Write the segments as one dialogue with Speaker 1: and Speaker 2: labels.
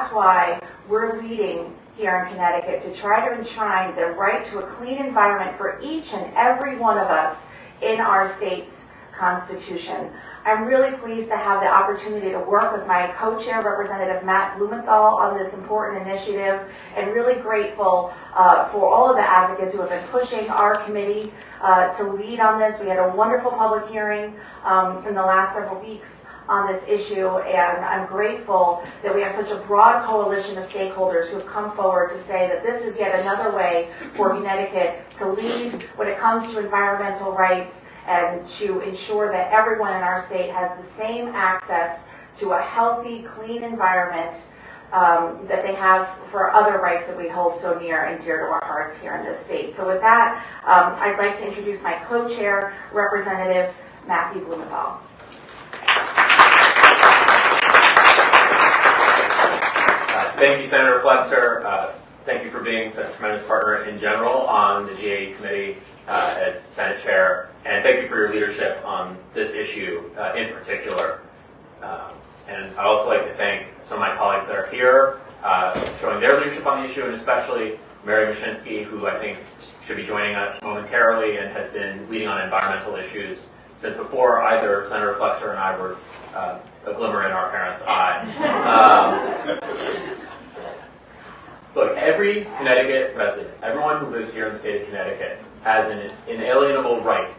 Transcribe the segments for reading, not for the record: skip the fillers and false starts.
Speaker 1: that's why we're leading here in Connecticut to try to enshrine the right to a clean environment for each and every one of us in our state's Constitution. I'm really pleased to have the opportunity to work with my co-chair, Representative Matt Blumenthal, on this important initiative, and really grateful for all of the advocates who have been pushing our committee to lead on this. We had a wonderful public hearing in the last several weeks on this issue, and I'm grateful that we have such a broad coalition of stakeholders who have come forward to say that this is yet another way for Connecticut to lead when it comes to environmental rights and to ensure that everyone in our state has the same access to a healthy, clean environment that they have for other rights that we hold so near and dear to our hearts here in this state. So with that, I'd like to introduce my co-chair, Representative Matthew Blumenthal.
Speaker 2: Thank you, Senator Flexer. Thank you for being such a tremendous partner in general on the GAE committee as Senate Chair, and thank you for your leadership on this issue in particular. And I'd also like to thank some of my colleagues that are here showing their leadership on the issue, and especially Mary Mashinsky, who I think should be joining us momentarily and has been leading on environmental issues since before either Senator Flexer and I were a glimmer in our parents' eye. Look, every Connecticut resident, everyone who lives here in the state of Connecticut, has an inalienable right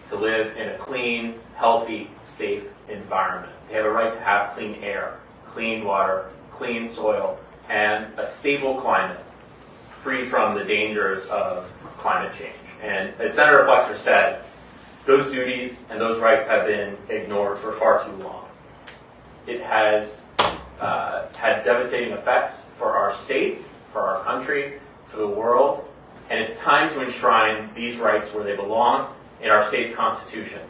Speaker 2: to live in a clean, healthy, safe environment. They have a right to have clean air, clean water, clean soil, and a stable climate, free from the dangers of climate change. And as Senator Flexer said, those duties and those rights have been ignored for far too long. It has had devastating effects for our state, for our country, for the world, and it's time to enshrine these rights where they belong in our state's Constitution.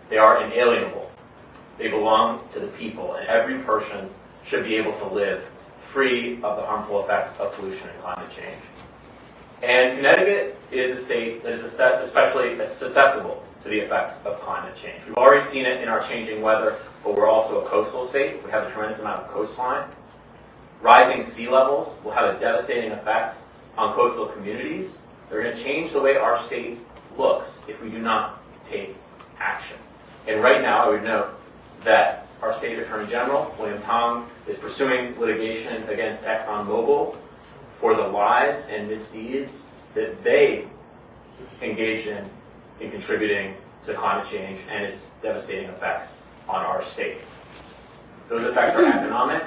Speaker 2: They are inalienable. They belong to the people, and every person should be able to live free of the harmful effects of pollution and climate change. And Connecticut is a state that is especially susceptible to the effects of climate change. We've already seen it in our changing weather, but we're also a coastal state. We have a tremendous amount of coastline. Rising sea levels will have a devastating effect on coastal communities. They're going to change the way our state looks if we do not take action. And right now, I would note that our state Attorney General, William Tong, is pursuing litigation against ExxonMobil for the lies and misdeeds that they engaged in contributing to climate change and its devastating effects on our state. Those effects are economic,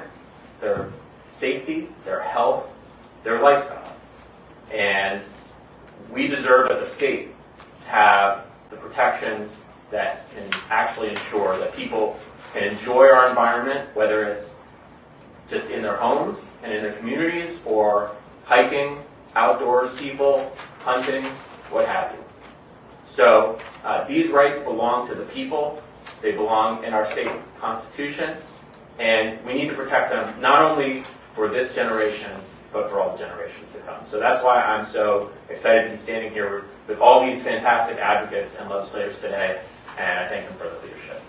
Speaker 2: their safety, their health, their lifestyle. And we deserve as a state to have the protections that can actually ensure that people can enjoy our environment, whether it's just in their homes and in their communities, or hiking, outdoors people, hunting, what have you. So these rights belong to the people. They belong in our state constitution, and we need to protect them not only for this generation, but for all the generations to come. So that's why I'm so excited to be standing here with all these fantastic advocates and legislators today, and I thank them for their leadership.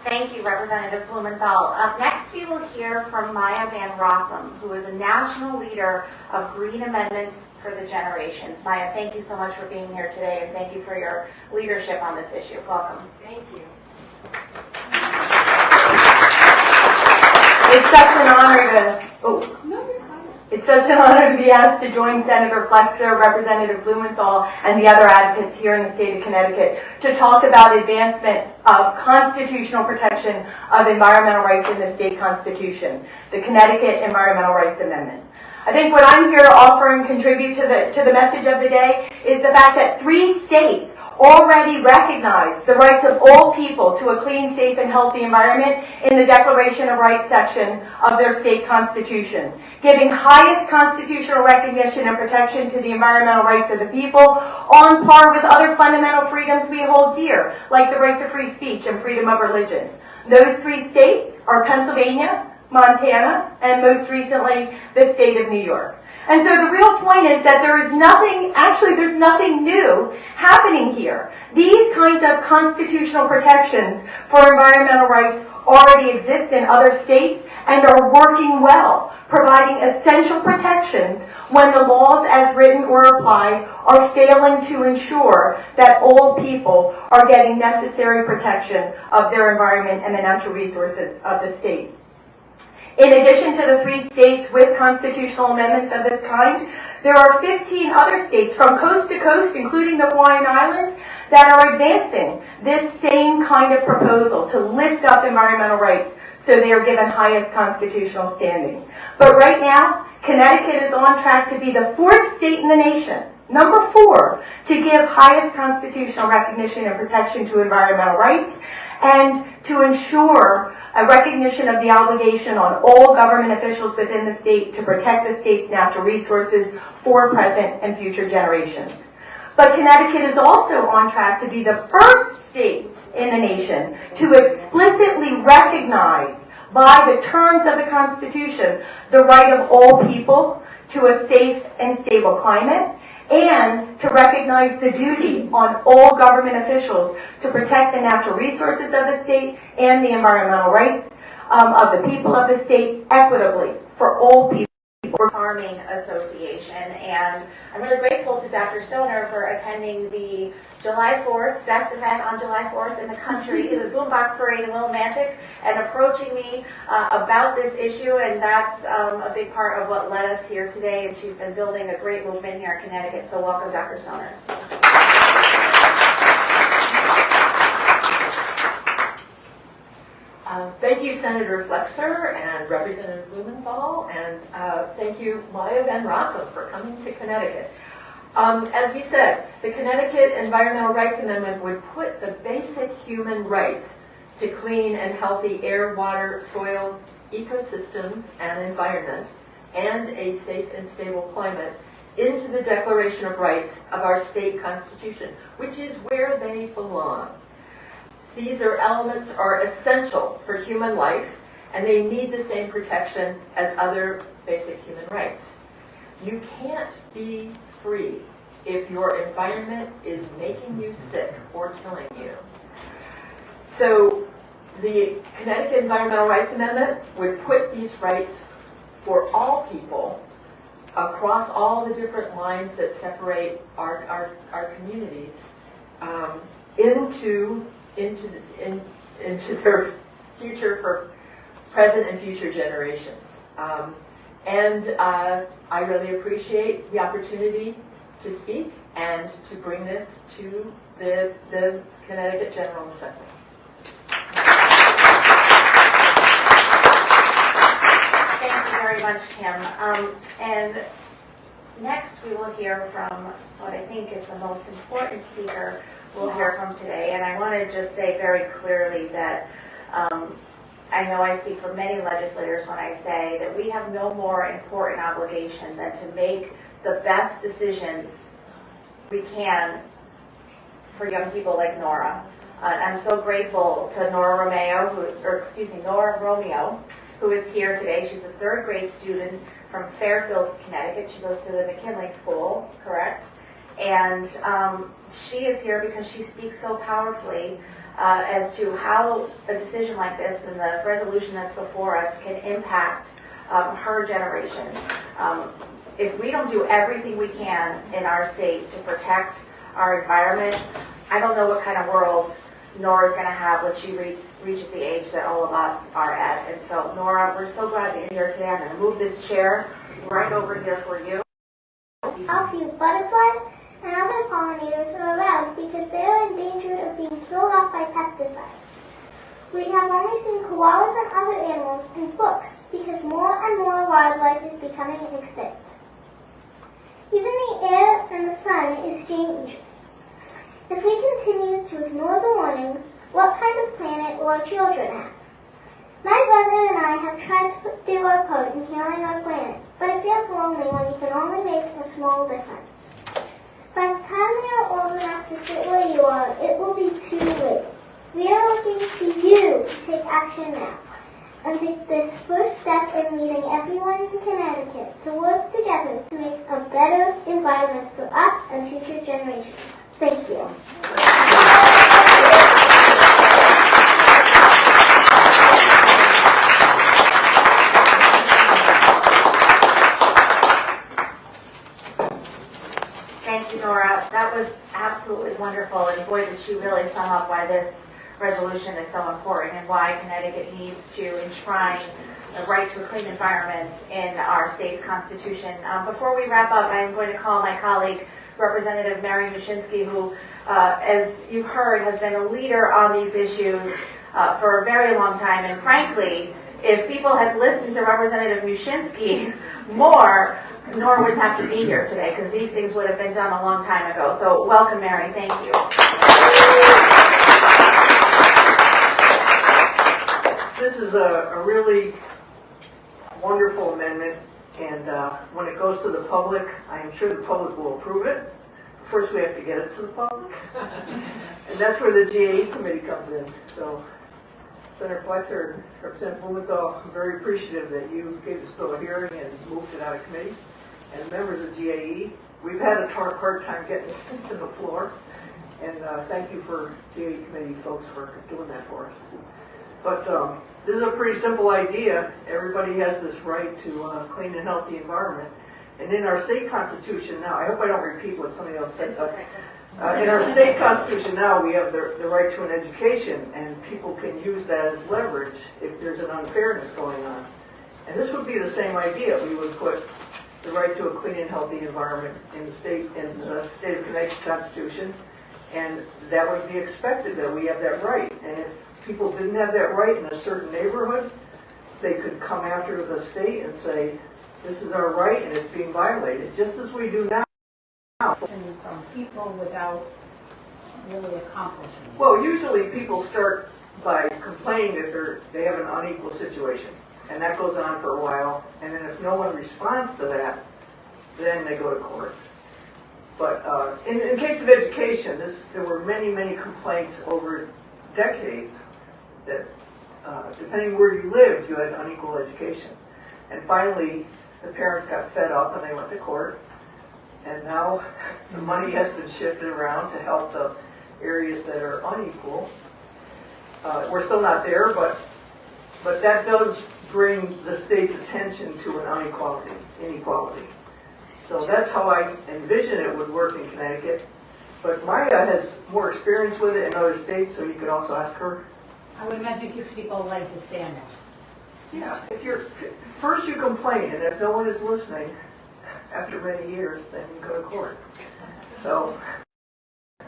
Speaker 1: Thank you, Representative Blumenthal. Up next, we will hear from Maya Van Rossum, who is a national leader of Green Amendments for the Generations. Maya, thank you so much for being here today, and thank you for your leadership on this issue. Welcome.
Speaker 3: Thank you.
Speaker 4: It's such an honor It's such an honor to be asked to join Senator Flexer, Representative Blumenthal, and the other advocates here in the state of Connecticut to talk about advancement of constitutional protection of environmental rights in the state constitution, the Connecticut Environmental Rights Amendment. I think what I'm here to offer and contribute to the message of the day is the fact that 3 states already recognize the rights of all people to a clean, safe, and healthy environment in the Declaration of Rights section of their state constitution, giving highest constitutional recognition and protection to the environmental rights of the people on par with other fundamental freedoms we hold dear, like the right to free speech and freedom of religion. Those 3 states are Pennsylvania, Montana, and most recently, the state of New York. And so the real point is that there's nothing new happening here. These kinds of constitutional protections for environmental rights already exist in other states and are working well, providing essential protections when the laws as written or applied are failing to ensure that all people are getting necessary protection of their environment and the natural resources of the state. In addition to the 3 states with constitutional amendments of this kind, there are 15 other states from coast to coast, including the Hawaiian Islands, that are advancing this same kind of proposal to lift up environmental rights so they are given highest constitutional standing. But right now, Connecticut is on track to be the 4th state in the nation, number 4, to give highest constitutional recognition and protection to environmental rights and to ensure a recognition of the obligation on all government officials within the state to protect the state's natural resources for present and future generations. But Connecticut is also on track to be the 1st state in the nation to explicitly recognize by the terms of the Constitution the right of all people to a safe and stable climate, and to recognize the duty on all government officials to protect the natural resources of the state and the environmental rights of the people of the state equitably for all people.
Speaker 1: Farming Association, and I'm really grateful to Dr. Stoner for attending the July 4th, best event on July 4th in the country, the Boombox Parade in Willimantic, and approaching me about this issue, and that's a big part of what led us here today, and she's been building a great movement here in Connecticut, so welcome, Dr. Stoner.
Speaker 3: Thank you, Senator Flexer and Representative Blumenthal, and thank you, Maya Van Rossum, for coming to Connecticut. As we said, the Connecticut Environmental Rights Amendment would put the basic human rights to clean and healthy air, water, soil, ecosystems, and environment, and a safe and stable climate into the Declaration of Rights of our state constitution, which is where they belong. These elements are essential for human life, and they need the same protection as other basic human rights. You can't be free if your environment is making you sick or killing you. So the Connecticut Environmental Rights Amendment would put these rights for all people across all the different lines that separate our communities into their future for present and future generations. And I really appreciate the opportunity to speak and to bring this to the Connecticut General Assembly.
Speaker 1: Thank you very much, Kim. And next we will hear from what I think is the most important speaker we'll hear from today. And I want to just say very clearly that I know I speak for many legislators when I say that we have no more important obligation than to make the best decisions we can for young people like Nora. I'm so grateful to Nora Romeo, who is here today. She's a 3rd grade student from Fairfield, Connecticut. She goes to the McKinley School, correct? And she is here because she speaks so powerfully as to how a decision like this and the resolution that's before us can impact her generation. If we don't do everything we can in our state to protect our environment, I don't know what kind of world Nora's going to have when she reaches the age that all of us are at. And so, Nora, we're so glad that you're here today. I'm going to move this chair right over here for you.
Speaker 5: A few butterflies and other pollinators are around because they are in danger of being killed off by pesticides. We have only seen koalas and other animals in books because more and more wildlife is becoming extinct. Even the air and the sun is dangerous. If we continue to ignore the warnings, what kind of planet will our children have? My brother and I have tried to do our part in healing our planet, but it feels lonely when you can only make a small difference. By the time we are old enough to sit where you are, it will be too late. We are looking to you to take action now. and take this first step in leading everyone in Connecticut to work together to make a better environment for us and future generations. Thank you.
Speaker 1: Thank you, Nora. That was absolutely wonderful, and boy, did she really sum up why this resolution is so important and why Connecticut needs to enshrine the right to a clean environment in our state's constitution. Before we wrap up, I am going to call my colleague, Representative Mary Mushinsky, who, as you've heard, has been a leader on these issues for a very long time. And frankly, if people had listened to Representative Mushinsky more, Nora wouldn't have to be here today, because these things would have been done a long time ago. So welcome, Mary. Thank you.
Speaker 6: This is a really wonderful amendment, and when it goes to the public, I am sure the public will approve it. First, we have to get it to the public, and that's where the GAE committee comes in. So, Senator Flexer, Representative Blumenthal, I'm very appreciative that you gave this bill a hearing and moved it out of committee. And members of GAE, we've had a hard time getting this thing to the floor, and thank you for GAE committee folks for doing that for us. But this is a pretty simple idea. Everybody has this right to a clean and healthy environment. And in our state constitution now, I hope I don't repeat what somebody else said, but in our state constitution now, we have the right to an education, and people can use that as leverage if there's an unfairness going on. And this would be the same idea. We would put the right to a clean and healthy environment in the state of Connecticut Constitution, and that would be expected that we have that right. And if people didn't have that right in a certain neighborhood, they could come after the state and say, this is our right and it's being violated, just as we do now.
Speaker 7: From people without really accomplishing it.
Speaker 6: Well, usually people start by complaining that they have an unequal situation, and that goes on for a while, and then if no one responds to that, then they go to court. But in case of education, there were many complaints over decades that depending where you lived, you had unequal education. And finally, the parents got fed up and they went to court. And now the money has been shifted around to help the areas that are unequal. We're still not there, but that does bring the state's attention to an inequality. So that's how I envision it would work in Connecticut. But Maya has more experience with it in other states, so you could also ask her.
Speaker 7: I would imagine because people like to stand out.
Speaker 6: Yeah, first you complain, and if no one is listening, after many years, then you go to court. So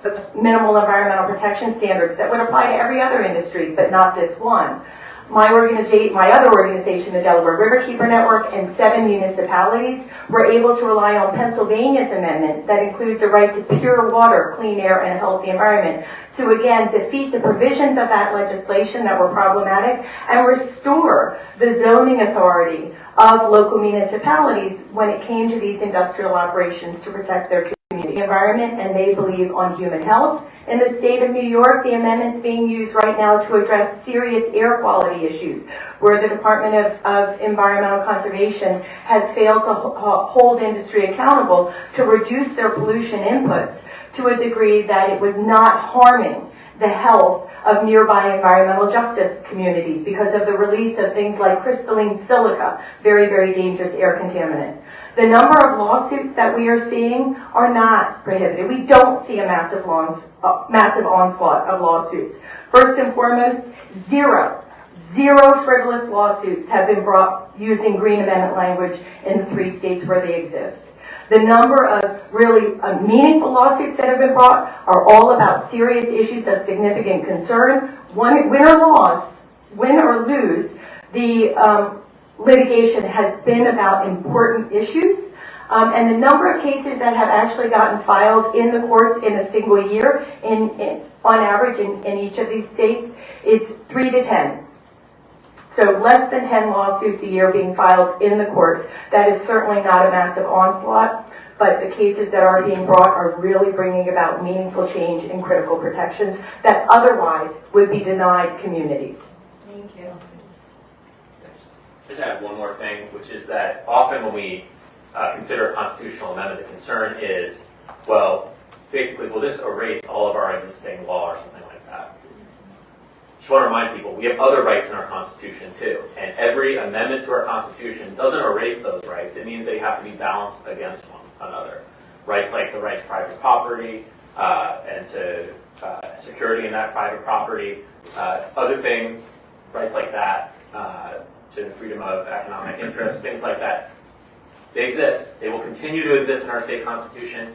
Speaker 4: That's minimal environmental protection standards that would apply to every other industry, but not this one. My other organization, the Delaware Riverkeeper Network, and 7 municipalities were able to rely on Pennsylvania's amendment that includes a right to pure water, clean air, and a healthy environment to again defeat the provisions of that legislation that were problematic and restore the zoning authority of local municipalities when it came to these industrial operations to protect their community environment, and they believe on human health. In the state of New York, the amendment's being used right now to address serious air quality issues, where the Department of Environmental Conservation has failed to hold industry accountable to reduce their pollution inputs to a degree that it was not harming the health of nearby environmental justice communities because of the release of things like crystalline silica, very dangerous air contaminant. The number of lawsuits that we are seeing are not prohibited. We don't see a massive onslaught of lawsuits. First and foremost, zero frivolous lawsuits have been brought using Green Amendment language in the 3 states where they exist. The number of really meaningful lawsuits that have been brought are all about serious issues of significant concern. Win or lose, the litigation has been about important issues. And the number of cases that have actually gotten filed in the courts in a single year, on average in each of these states, is 3 to 10. So less than 10 lawsuits a year being filed in the courts. That is certainly not a massive onslaught, but the cases that are being brought are really bringing about meaningful change in critical protections that otherwise would be denied communities.
Speaker 7: Thank you.
Speaker 2: just add one more thing, which is that often when we consider a constitutional amendment, the concern is, well, basically, will this erase all of our existing law or something like that? Just want to remind people, we have other rights in our Constitution too, and every amendment to our Constitution doesn't erase those rights. It means they have to be balanced against one another. Rights like the right to private property and to security in that private property, other things, rights like that, to the freedom of economic interest, things like that. They exist. They will continue to exist in our state constitution.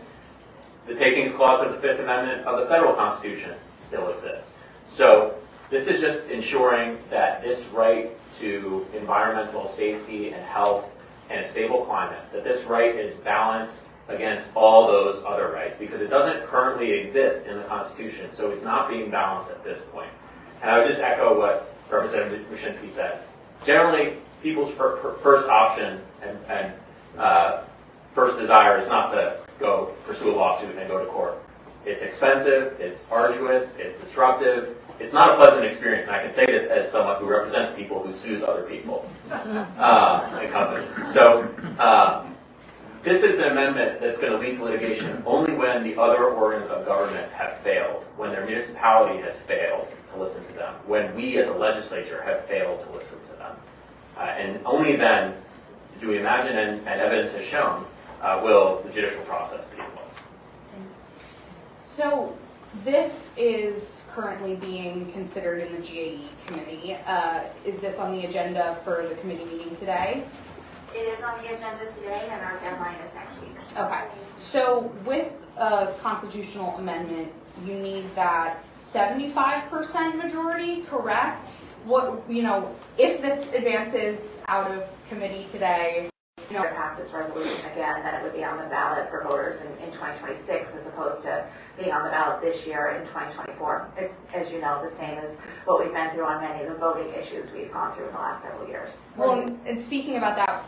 Speaker 2: The takings clause of the Fifth Amendment of the federal Constitution still exists. So this is just ensuring that this right to environmental safety and health and a stable climate, that this right is balanced against all those other rights, because it doesn't currently exist in the Constitution, so it's not being balanced at this point. And I would just echo what Representative Wyszynski said. Generally, people's first option and first desire is not to go pursue a lawsuit and go to court. It's expensive, it's arduous, it's disruptive. It's not a pleasant experience, and I can say this as someone who represents people who sues other people and companies. So this is an amendment that's going to lead to litigation only when the other organs of government have failed, when their municipality has failed to listen to them, when we as a legislature have failed to listen to them. And only then, do we imagine, and evidence has shown, will the judicial process be involved.
Speaker 8: So this is currently being considered in the GAE committee. Is this on the agenda for the committee meeting today?
Speaker 1: It is on the agenda today, and our deadline is next week.
Speaker 8: Okay. So with a constitutional amendment, you need that 75% majority, correct? What, if this advances out of committee today,
Speaker 1: If we pass this resolution again, then it would be on the ballot for voters in 2026 as opposed to being on the ballot this year in 2024. It's, as you know, the same as what we've been through on many of the voting issues we've gone through in the last several years.
Speaker 8: well, and speaking about that,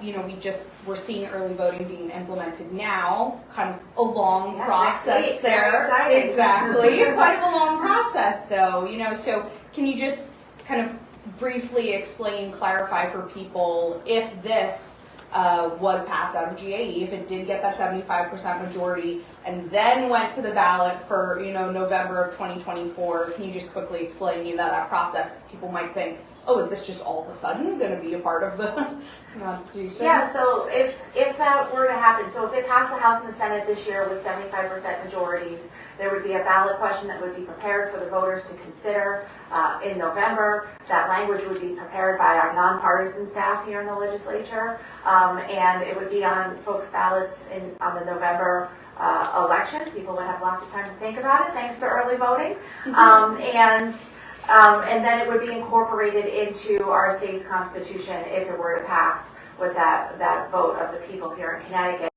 Speaker 8: we're seeing early voting being implemented now, kind of a long
Speaker 1: Yes,
Speaker 8: process
Speaker 1: next week. Very
Speaker 8: there.
Speaker 1: exciting.
Speaker 8: Exactly. Quite of a long process though, so can you just kind of briefly explain, clarify for people if this was passed out of GAE, if it did get that 75% majority and then went to the ballot for, November of 2024, can you just quickly explain, that process? Because people might think, oh, is this just all of a sudden going to be a part of the Constitution?
Speaker 1: Yeah, so if that were to happen, so if it passed the House and the Senate this year with 75% majorities, there would be a ballot question that would be prepared for the voters to consider in November. That language would be prepared by our nonpartisan staff here in the legislature, and it would be on folks' ballots on the November election. People would have lots of time to think about it, thanks to early voting. And then it would be incorporated into our state's constitution if it were to pass with that vote of the people here in Connecticut.